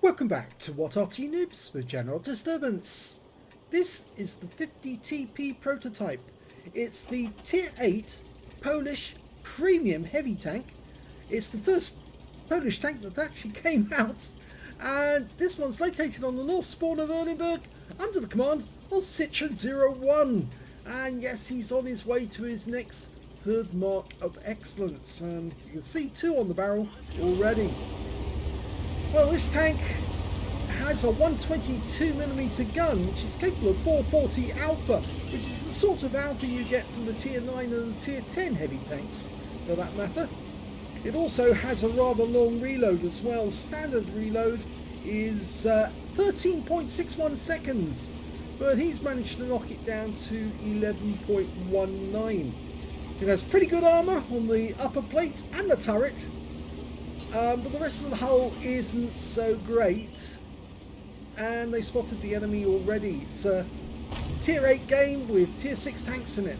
Welcome back to What Arty Noobs with General Disturbance. This is the 50TP prototype. It's the Tier 8 Polish Premium Heavy Tank. It's the first Polish tank that actually came out. And this one's located on the north spawn of Erlenberg under the command of Citron01. And yes, he's on his way to his next third mark of excellence. And you can see 2 on the barrel already. Well, this tank has a 122mm gun, which is capable of 440 alpha, which is the sort of alpha you get from the Tier 9 and the Tier 10 heavy tanks, for that matter. It also has a rather long reload as well. Standard reload is 13.61 seconds, but he's managed to knock it down to 11.19. It has pretty good armour on the upper plate and the turret. But the rest of the hull isn't so great, and they spotted the enemy already. It's a Tier 8 game with Tier 6 tanks in it.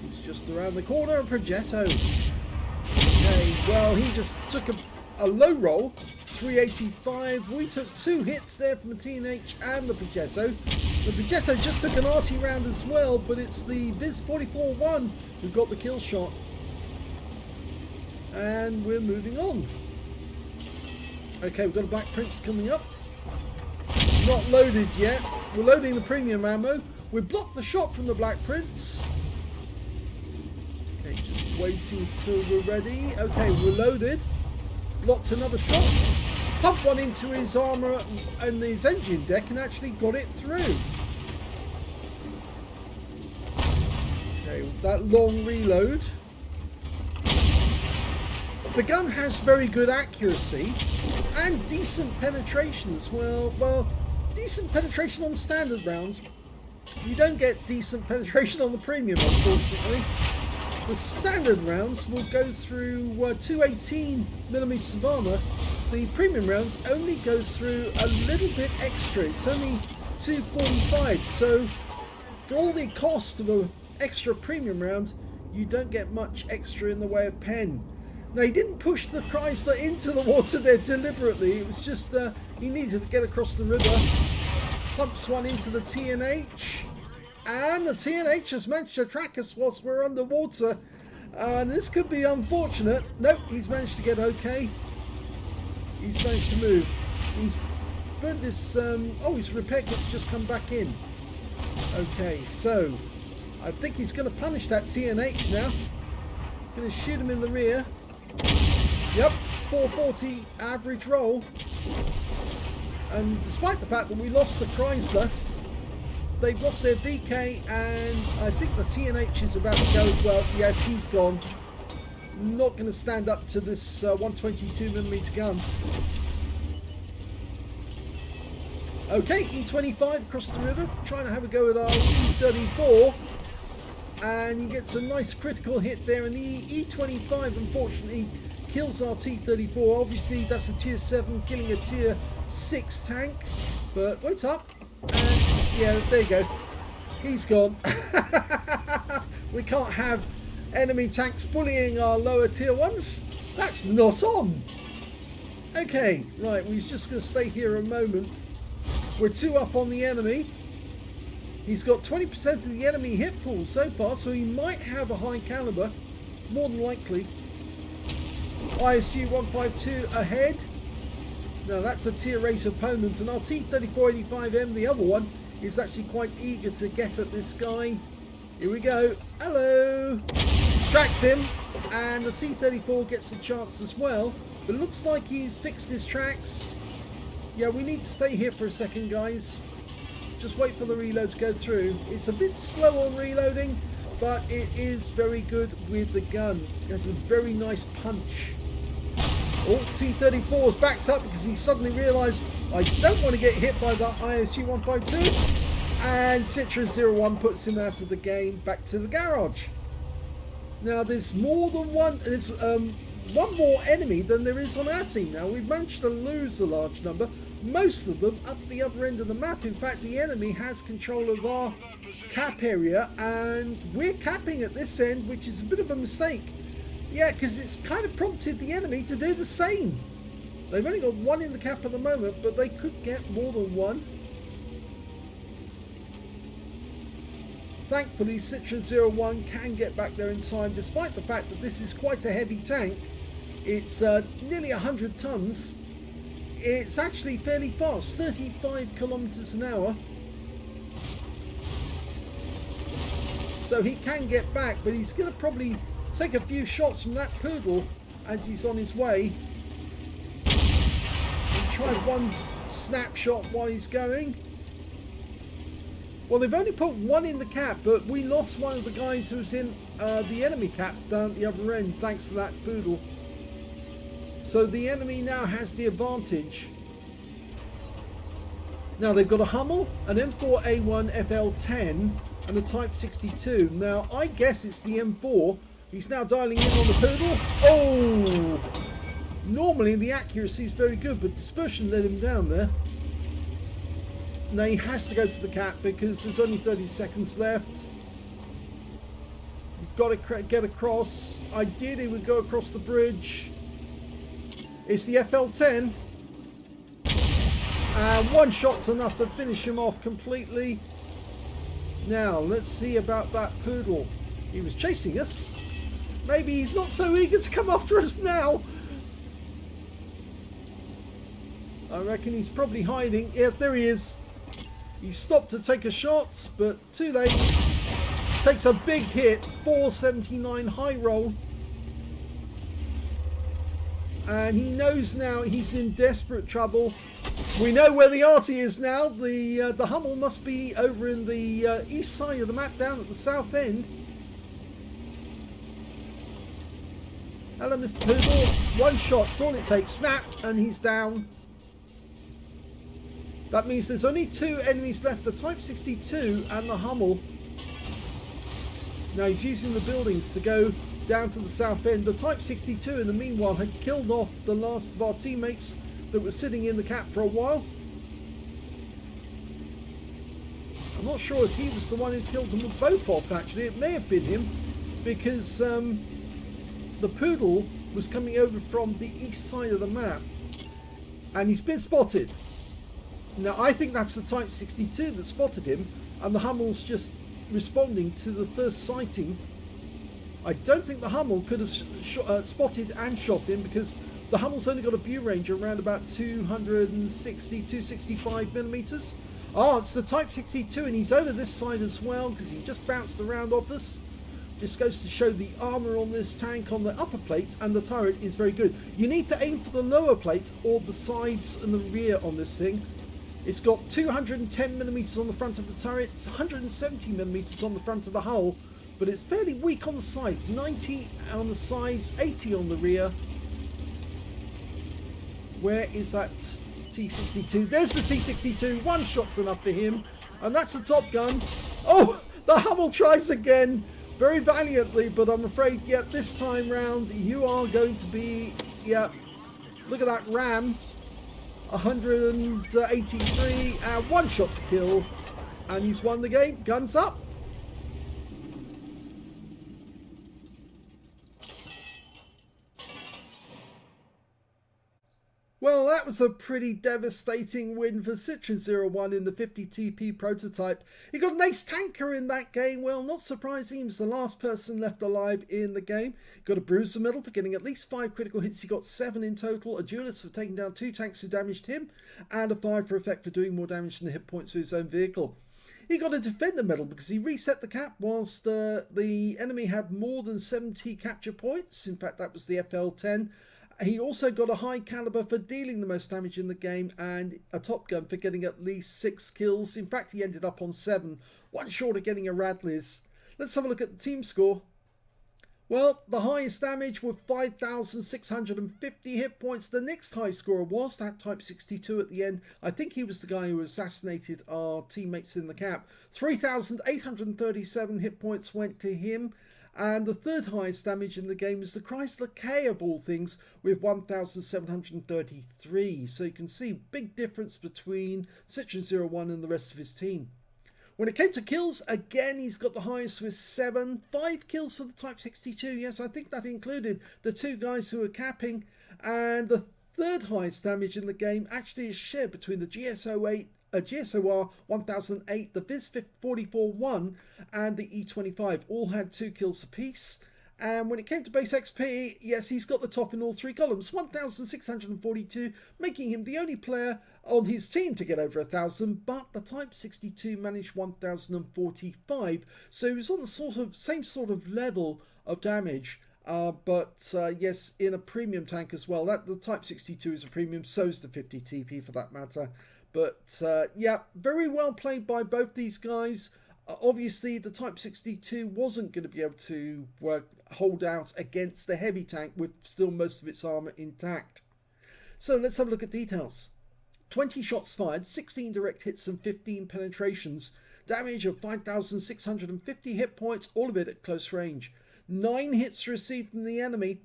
It's just around the corner, a Progetto. Okay, well, he just took a low roll, 385. We took 2 hits there from the TNH and the Progetto. The Progetto just took an Arty round as well, but it's the Viz 44-1 who got the kill shot. And we're moving on. Okay, we've got a Black Prince coming up. Not loaded yet. We're loading the premium ammo. We blocked the shot from the Black Prince. Okay, just waiting till we're ready. Okay, we're loaded. Blocked another shot. Pumped one into his armour and his engine deck and actually got it through. Okay, that long reload. The gun has very good accuracy and decent penetration as well. Well, decent penetration on standard rounds. You don't get decent penetration on the premium, unfortunately. The standard rounds will go through 218mm of armour. The premium rounds only go through a little bit extra. It's only 245. So for all the cost of an extra premium round, you don't get much extra in the way of pen. Now, he didn't push the Chrysler into the water there deliberately. It was just he needed to get across the river. Pumps one into the TNH. And the TNH has managed to track us whilst we're underwater. And this could be unfortunate. Nope, he's managed to get okay. He's managed to move. He's burned his... oh, his repair kit's just come back in. Okay, so I think he's going to punish that TNH now. Going to shoot him in the rear. Yep, 440 average roll. And despite the fact that we lost the Chrysler, they've lost their BK, and I think the TNH is about to go as well. Yes, he's gone. Not going to stand up to this 122mm gun. Okay, E25 across the river, trying to have a go at our T34. And he gets a nice critical hit there, and the E25 unfortunately kills our T34. Obviously that's a Tier 7 killing a Tier 6 tank, but wait up, and yeah, there you go, he's gone. We can't have enemy tanks bullying our lower tier ones. That's not on. Okay, right, we're just going to stay here a moment. We're 2 up on the enemy. He's got 20% of the enemy hit pool so far, so he might have a high caliber, more than likely. ISU 152 ahead. Now that's a Tier 8 opponent, and our T3485M, the other one, is actually quite eager to get at this guy. Here we go. Hello. Tracks him, and the T34 gets a chance as well, but it looks like he's fixed his tracks. Yeah, we need to stay here for a second, guys. Just wait for the reload to go through. It's a bit slow on reloading, but it is very good with the gun. It has a very nice punch. Oh, T34 is backed up because he suddenly realised, I don't want to get hit by that ISU 152. And Citron01 puts him out of the game, back to the garage. Now there's more than one, there's one more enemy than there is on our team now. We've managed to lose a large number. Most of them up the other end of the map. In fact, the enemy has control of our cap area, and we're capping at this end, which is a bit of a mistake. Yeah, because it's kind of prompted the enemy to do the same. They've only got one in the cap at the moment, but they could get more than one. Thankfully, Citron01 can get back there in time, despite the fact that this is quite a heavy tank. It's nearly 100 tons. It's actually fairly fast, 35 kilometers an hour. So he can get back, but he's going to probably take a few shots from that poodle as he's on his way. And try one snapshot while he's going. Well, they've only put one in the cap, but we lost one of the guys who was in the enemy cap down at the other end, thanks to that poodle. So the enemy now has the advantage. Now they've got a Hummel, an M4A1 FL10, and a Type 62. Now I guess it's the M4. He's now dialing in on the poodle. Oh! Normally the accuracy is very good, but dispersion let him down there. Now he has to go to the cap because there's only 30 seconds left. You've got to get across. Ideally we go across the bridge. It's the FL10. And one shot's enough to finish him off completely. Now let's see about that poodle. He was chasing us. Maybe he's not so eager to come after us now. I reckon he's probably hiding. Yeah, there he is. He stopped to take a shot, but too late. Takes a big hit, 479 high roll. And he knows now he's in desperate trouble. We know where the Arty is now. The Hummel must be over in the east side of the map, down at the south end. Hello, Mr. Poodle. One shot's all it takes. Snap, and he's down. That means there's only two enemies left, the Type 62 and the Hummel. Now he's using the buildings to go down to the south end. The Type 62 in the meanwhile had killed off the last of our teammates that were sitting in the cap for a while. I'm not sure if he was the one who killed them both off, actually. It may have been him, because the poodle was coming over from the east side of the map and he's been spotted. Now I think that's the Type 62 that spotted him, and the Hummel's just responding to the first sighting. I don't think the Hummel could have spotted and shot him, because the Hummel's only got a view range around about 260, 265 millimeters. Oh, it's the Type 62, and he's over this side as well, because he just bounced around off us. Just goes to show the armor on this tank on the upper plate, and the turret is very good. You need to aim for the lower plate or the sides and the rear on this thing. It's got 210 millimeters on the front of the turret, it's 170 millimeters on the front of the hull, but it's fairly weak on the sides. 90 on the sides, 80 on the rear. Where is that T62? There's the T62. One shot's enough for him, and that's the Top Gun. Oh, the Hummel tries again, very valiantly, but I'm afraid, yeah, this time round you are going to be, yeah, look at that RAM. 183 and one shot to kill, and he's won the game. Guns up. Well, that was a pretty devastating win for Citron01 in the 50 TP prototype. He got an ace tanker in that game. Well, not surprising, he was the last person left alive in the game. Got a bruiser medal for getting at least 5 critical hits. He got 7 in total. A duelist for taking down 2 tanks who damaged him, and a 5 for effect for doing more damage than the hit points of his own vehicle. He got a defender medal because he reset the cap whilst the enemy had more than 70 capture points. In fact, that was the FL10. He also got a high caliber for dealing the most damage in the game, and a Top Gun for getting at least 6 kills. In fact, he ended up on 7, one short of getting a Radley's. Let's have a look at the team score. Well, the highest damage with 5,650 hit points. The next high scorer was that Type 62 at the end. I think he was the guy who assassinated our teammates in the cap. 3,837 hit points went to him. And the third highest damage in the game is the Chrysler K of all things, with 1,733. So you can see big difference between Citron01 and the rest of his team. When it came to kills, again, he's got the highest with 7. 5 kills for the Type 62. Yes, I think that included the 2 guys who were capping. And the third highest damage in the game actually is shared between the GSOR 1008, the Viz 44-1, and the E25. All had 2 kills apiece. And when it came to base XP, yes, he's got the top in all 3 columns, 1,642, making him the only player on his team to get over 1,000, but the Type 62 managed 1,045, so he was on the same sort of level of damage, but yes, in a premium tank as well. The Type 62 is a premium, so is the 50 TP for that matter. But yeah, very well played by both these guys. Obviously, the Type 62 wasn't going to be able to hold out against the heavy tank with still most of its armor intact. So let's have a look at details. 20 shots fired, 16 direct hits and 15 penetrations. Damage of 5,650 hit points, all of it at close range. 9 hits received from the enemy,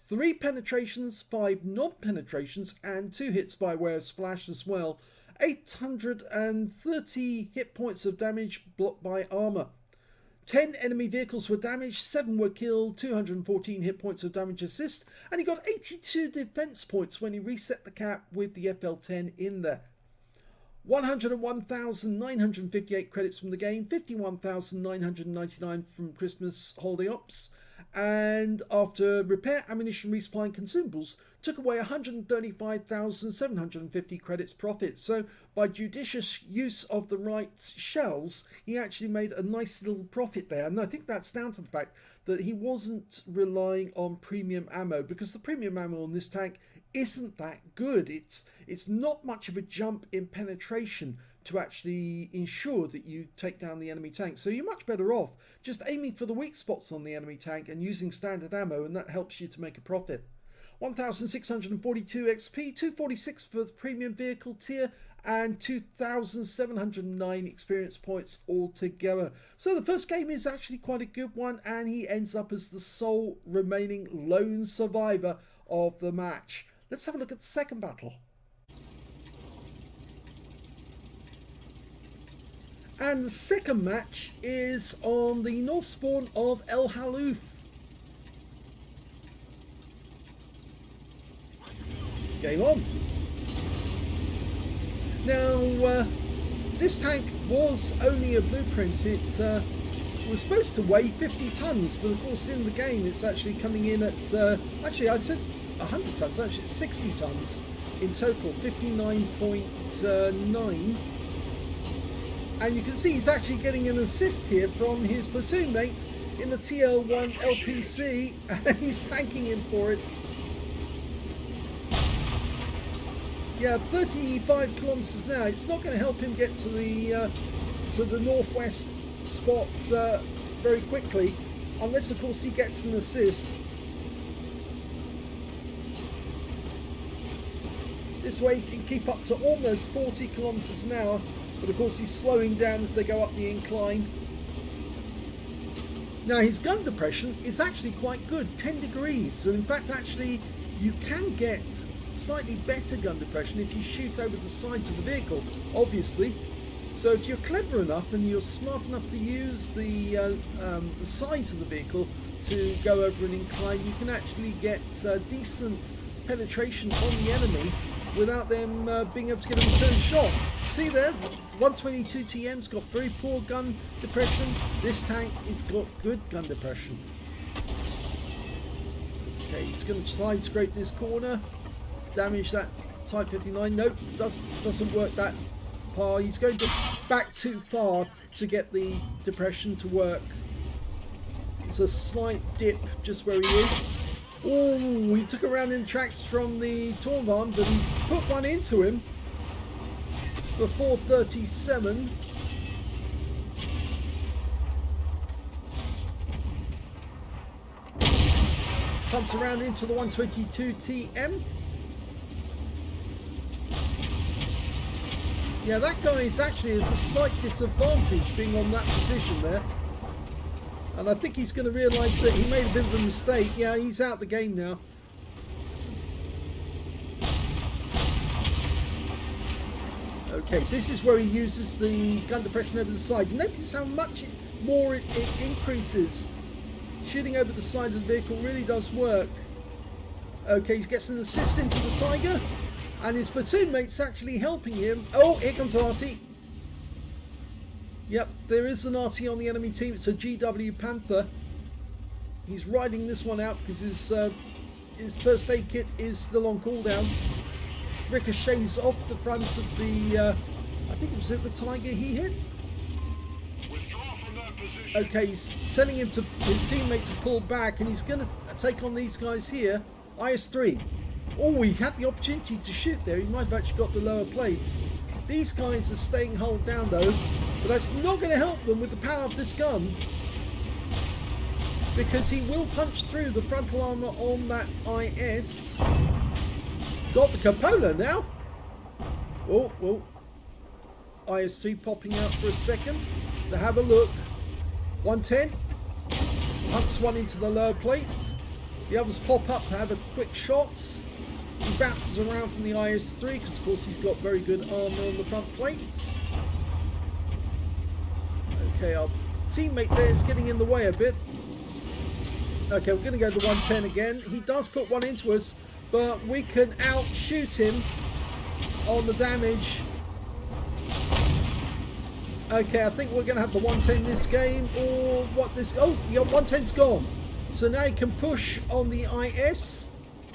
3 penetrations, 5 non-penetrations, and 2 hits by way of splash as well. 830 hit points of damage blocked by armor. 10 enemy vehicles were damaged, 7 were killed, 214 hit points of damage assist, and he got 82 defense points when he reset the cap with the FL10 in there. 101,958 credits from the game, 51,999 from Christmas holiday ops, and after repair, ammunition, resupply and consumables, took away 135,750 credits profit. So by judicious use of the right shells, he actually made a nice little profit there. And I think that's down to the fact that he wasn't relying on premium ammo, because the premium ammo on this tank isn't that good. It's not much of a jump in penetration to actually ensure that you take down the enemy tank. So you're much better off just aiming for the weak spots on the enemy tank and using standard ammo, and that helps you to make a profit. 1,642 XP, 246 for the premium vehicle tier, and 2,709 experience points altogether. So the first game is actually quite a good one, and he ends up as the sole remaining lone survivor of the match. Let's have a look at the second battle. And the second match is on the north spawn of El Halluf. Game on. Now, this tank was only a blueprint. It was supposed to weigh 50 tons, but of course in the game it's actually coming in at, actually I said 100 tons, actually it's 60 tons in total, 59.9. And you can see he's actually getting an assist here from his platoon mate in the TL1 LPC, and he's thanking him for it. Yeah, 35 kilometers now. It's not going to help him get to the northwest spot very quickly, unless of course he gets an assist. This way he can keep up to almost 40 kilometers an hour, but of course he's slowing down as they go up the incline. Now his gun depression is actually quite good, 10 degrees. So in fact actually you can get slightly better gun depression if you shoot over the sides of the vehicle, obviously. So if you're clever enough and you're smart enough to use the sides of the vehicle to go over an incline, you can actually get decent penetration on the enemy without them being able to get a return shot. See there, 122 TM's got very poor gun depression. This tank has got good gun depression. Okay, he's going to side scrape this corner, damage that Type 59. Nope, doesn't work that far. He's going back too far to get the depression to work. It's a slight dip just where he is. Oh, he took a round in tracks from the Tornvarn, but he put one into him for 437. Pumps around into the 122 TM. Yeah, that guy is actually at a slight disadvantage being on that position there. And I think he's going to realise that he made a bit of a mistake. Yeah, he's out the game now. Okay, this is where he uses the gun depression over the side. Notice how much more it increases. Shooting over the side of the vehicle really does work. Okay, he gets an assist into the Tiger, and his platoon mate's actually helping him. Oh, here comes Arty. Yep, there is an Arty on the enemy team. It's a GW Panther. He's riding this one out because his first aid kit is still on cooldown. Ricochets off the front of the, I think it was the Tiger he hit. Okay, he's telling him to his teammate to pull back, and he's going to take on these guys here. IS-3. Oh, he had the opportunity to shoot there. He might have actually got the lower plates. These guys are staying hull down though, but that's not going to help them with the power of this gun, because he will punch through the frontal armor on that IS. Got the cupola now. Oh, IS-3 popping out for a second to have a look. 110. Hunts one into the lower plates. The others pop up to have a quick shot. He bounces around from the IS-3 because of course he's got very good armor on the front plates. Okay, our teammate there is getting in the way a bit. Okay, we're going to go to 110 again. He does put one into us, but we can outshoot him on the damage. Okay, I think we're going to have the 110 this game, or what this... Oh, yeah, 110's gone. So now he can push on the IS,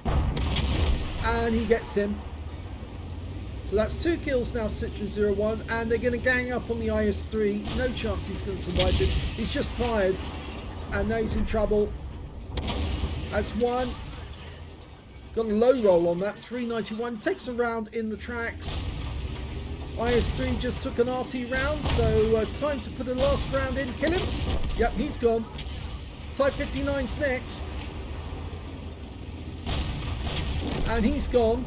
and he gets him. So that's 2 kills now, Citron01, and they're going to gang up on the IS-3. No chance he's going to survive this. He's just fired, and now he's in trouble. That's 1. Got a low roll on that, 391. Takes a round in the tracks. IS-3 just took an RT round, so time to put a last round in. Kill him. Yep, he's gone. Type 59's next. And he's gone.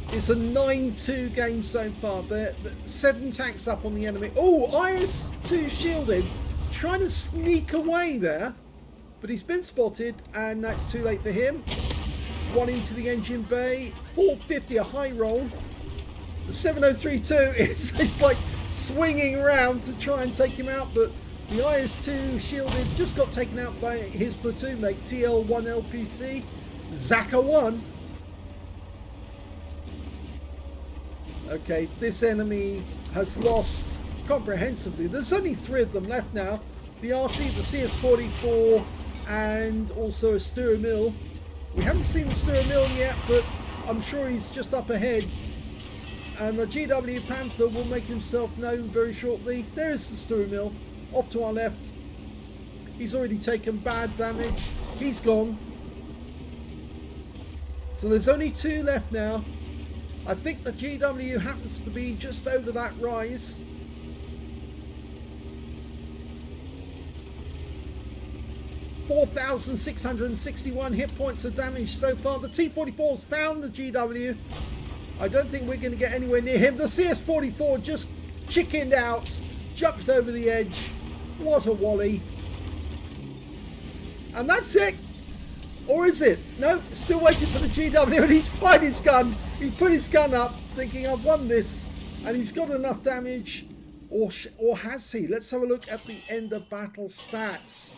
It's a 9-2 game so far. There 7 tanks up on the enemy. Oh, IS-2 shielded. Trying to sneak away there. But he's been spotted, and that's too late for him. 1 into the engine bay. 450, a high roll. The 7032 is like swinging around to try and take him out, but the IS-2 shielded just got taken out by his platoon mate, TL1 LPC. Zaka1. Okay, this enemy has lost comprehensively. There's only 3 of them left now. The Arty, the CS44, and also a Sturmil. We haven't seen the Sturmil yet, but I'm sure he's just up ahead. And the GW Panther will make himself known very shortly. There is the Sturmil, off to our left. He's already taken bad damage. He's gone. So there's only 2 left now. I think the GW happens to be just over that rise. $4,661 hit points of damage so far. The T-44's found the GW. I don't think we're going to get anywhere near him. The CS-44 just chickened out, jumped over the edge. What a wally. And that's it. Or is it? No, still waiting for the GW, and he's fired his gun. He put his gun up thinking, I've won this, and he's got enough damage. Or has he? Let's have a look at the end of battle stats.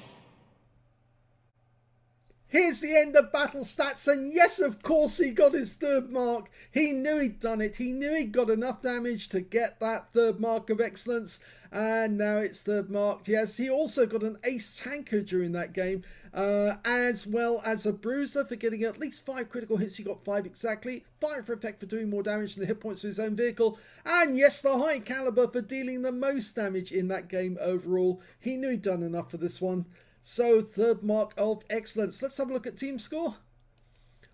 Here's the end of battle stats, and yes, of course, he got his 3rd mark. He knew he'd done it. He knew he'd got enough damage to get that 3rd mark of excellence, and now it's 3rd mark. Yes, he also got an ace tanker during that game, as well as a bruiser for getting at least 5 critical hits. He got 5 exactly. Fire for effect for doing more damage than the hit points of his own vehicle, and yes, the high caliber for dealing the most damage in that game overall. He knew he'd done enough for this one. So 3rd mark of excellence. Let's have a look at team score.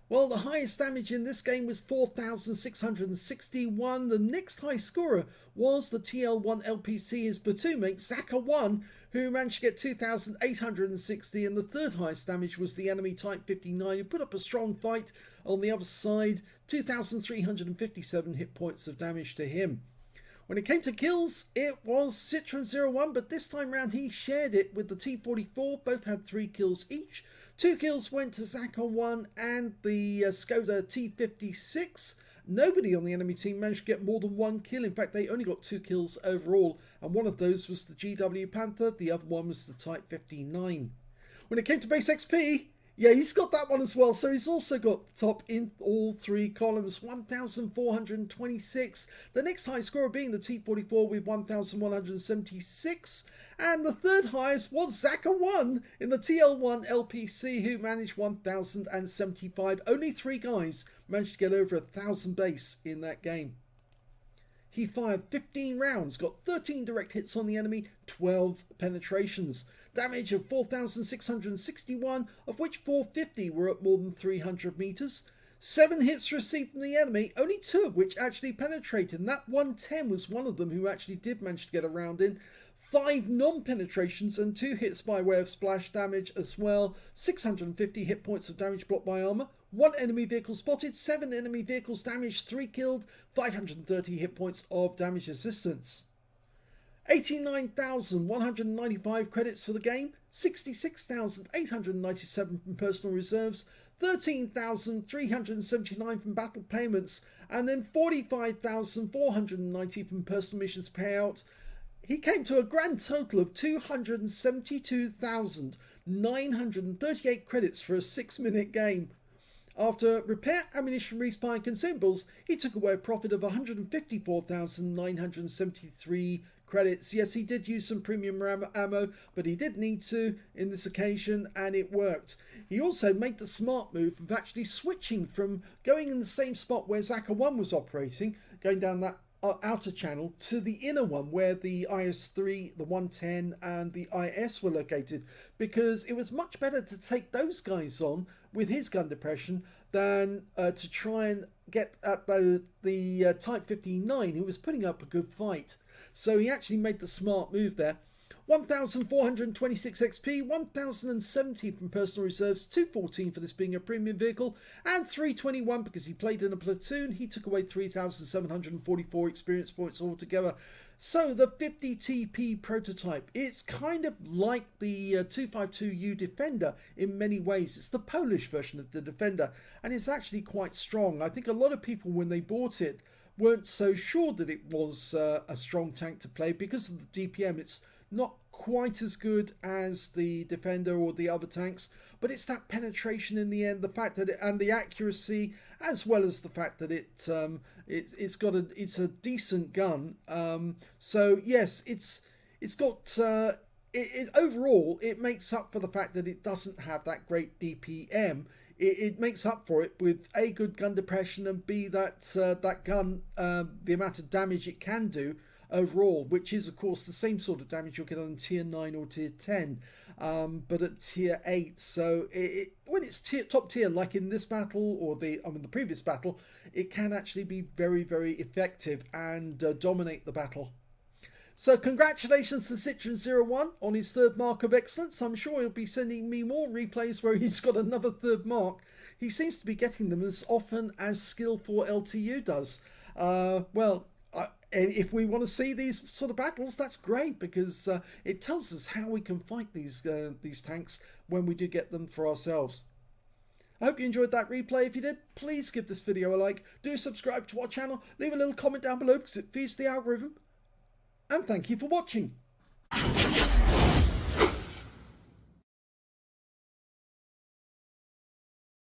Well, the highest damage in this game was 4,661. The next high scorer was the TL1 LPC, his platoon mate, Zaka1, who managed to get 2,860. And the 3rd highest damage was the enemy Type 59, who put up a strong fight on the other side. 2,357 hit points of damage to him. When it came to kills, it was Citron01, but this time round he shared it with the T44. Both had 3 kills each. 2 kills went to Zaka1 and the Skoda T56. Nobody on the enemy team managed to get more than 1 kill. In fact, they only got 2 kills overall, and one of those was the GW Panther, the other one was the Type 59. When it came to base XP, yeah, he's got that one as well. So he's also got the top in all 3 columns, 1,426. The next high scorer being the T44 with 1,176. And the third highest was Zaka1 in the TL1 LPC, who managed 1,075. Only 3 guys managed to get over 1,000 base in that game. He fired 15 rounds, got 13 direct hits on the enemy, 12 penetrations. Damage of 4,661, of which 450 were at more than 300 meters. 7 hits received from the enemy, only 2 of which actually penetrated, and that 110 was one of them who actually did manage to get a round in. 5 non-penetrations and 2 hits by way of splash damage as well. 650 hit points of damage blocked by armor. 1 enemy vehicle spotted, 7 enemy vehicles damaged, 3 killed, 530 hit points of damage resistance. 89,195 credits for the game, 66,897 from personal reserves, 13,379 from battle payments, and then 45,490 from personal missions payout. He came to a grand total of 272,938 credits for a 6-minute game. After repair, ammunition, respawn and consumables, he took away a profit of 154,973 credits. Yes, he did use some premium ammo, but he did need to in this occasion, and it worked. He also made the smart move of actually switching from going in the same spot where Zaka1 was operating, going down that outer channel, to the inner one where the IS-3, the 110 and the IS were located, because it was much better to take those guys on with his gun depression than to try and get at the Type 59, who was putting up a good fight. So he actually made the smart move there. 1,426 XP, 1,070 from personal reserves, 214 for this being a premium vehicle, and 321 because he played in a platoon. He took away 3,744 experience points altogether. So the 50 TP prototype, it's kind of like the 252U Defender in many ways. It's the Polish version of the Defender, and it's actually quite strong. I think a lot of people, when they bought it, weren't so sure that it was a strong tank to play because of the DPM. It's not quite as good as the Defender or the other tanks, but it's that penetration in the end, the fact that and the accuracy, as well as the fact that it's a decent gun. So yes, it's got overall it makes up for the fact that it doesn't have that great DPM. It makes up for it with A, good gun depression, and B, that gun, the amount of damage it can do overall, which is of course the same sort of damage you'll get on tier 9 or tier 10, but at tier 8. So when it's top tier, like in this battle or the previous battle, it can actually be very, very effective and dominate the battle. So congratulations to Citron01 on his 3rd mark of excellence. I'm sure he'll be sending me more replays where he's got another 3rd mark. He seems to be getting them as often as Skill4 LTU does. If we want to see these sort of battles, that's great, because it tells us how we can fight these tanks when we do get them for ourselves. I hope you enjoyed that replay. If you did, please give this video a like. Do subscribe to our channel. Leave a little comment down below because it feeds the algorithm. And thank you for watching.